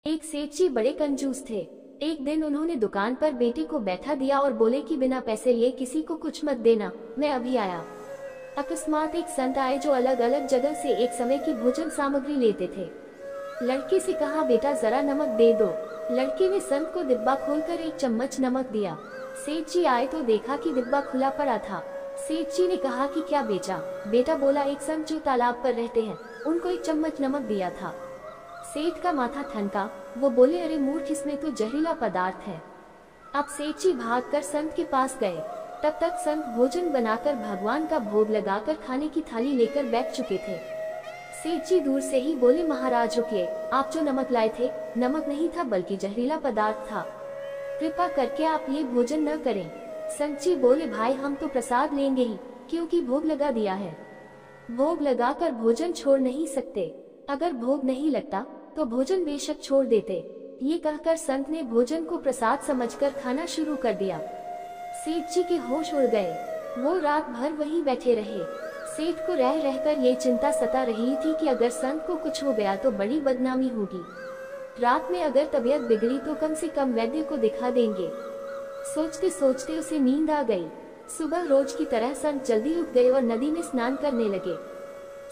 एक सेठ जी बड़े कंजूस थे। एक दिन उन्होंने दुकान पर बेटे को बैठा दिया और बोले कि बिना पैसे लिए किसी को कुछ मत देना, मैं अभी आया। अकस्मात एक संत आए जो अलग अलग जगह से एक समय की भोजन सामग्री लेते थे। लड़के से कहा, बेटा जरा नमक दे दो। लड़के ने संत को डिब्बा खोलकर एक चम्मच नमक दिया। सेठ जी आए तो देखा कि डिब्बा खुला पड़ा था। सेठ जी ने कहा कि क्या बेचा? बेटा बोला, एक संत जो तालाब पर रहते हैं उनको एक चम्मच नमक दिया था। सेठ का माथा ठनका। वो बोले, अरे मूर्ख, इसमें तो जहरीला पदार्थ है। अब सेठ जी भागकर संत के पास गए। तब तक संत भोजन बनाकर भगवान का भोग लगाकर खाने की थाली लेकर बैठ चुके थे। सेठ जी दूर से ही बोले, महाराज रुकिए, आप जो नमक लाए थे नमक नहीं था बल्कि जहरीला पदार्थ था। कृपा करके आप ये भोजन न करें। संत जी बोले, भाई हम तो प्रसाद लेंगे ही, क्योंकि भोग लगा दिया है। भोग लगाकर भोजन छोड़ नहीं सकते। अगर भोग नहीं लगता तो भोजन बेशक छोड़ देते। ये कहकर संत ने भोजन को प्रसाद समझकर खाना शुरू कर दिया। सेठ जी के होश उड़ गए। वो रात भर वहीं बैठे रहे। सेठ को रह रहकर ये चिंता सता रही थी कि अगर संत को कुछ हो गया तो बड़ी बदनामी होगी। रात में अगर तबीयत बिगड़ी तो कम से कम वैद्य को दिखा देंगे। सोचते सोचते उसे नींद आ गई। सुबह रोज की तरह संत जल्दी उठ गए और नदी में स्नान करने लगे।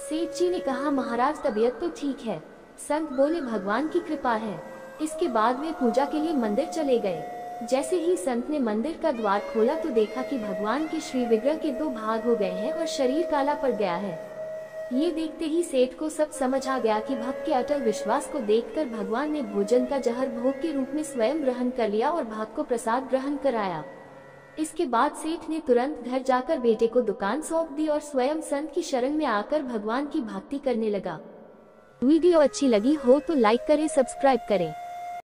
सेठ जी ने कहा, महाराज तबीयत तो ठीक है। संत बोले, भगवान की कृपा है। इसके बाद वे पूजा के लिए मंदिर चले गए। जैसे ही संत ने मंदिर का द्वार खोला तो देखा कि भगवान के श्री विग्रह के दो भाग हो गए हैं और शरीर काला पड़ गया है। ये देखते ही सेठ को सब समझ आ गया कि भक्त के अटल विश्वास को देखकर भगवान ने भोजन का जहर भोग के रूप में स्वयं ग्रहण कर लिया और भक्त को प्रसाद ग्रहण कराया। इसके बाद सेठ ने तुरंत घर जाकर बेटे को दुकान सौंप दी और स्वयं संत की शरण में आकर भगवान की भक्ति करने लगा। वीडियो अच्छी लगी हो तो लाइक करें, सब्सक्राइब करें।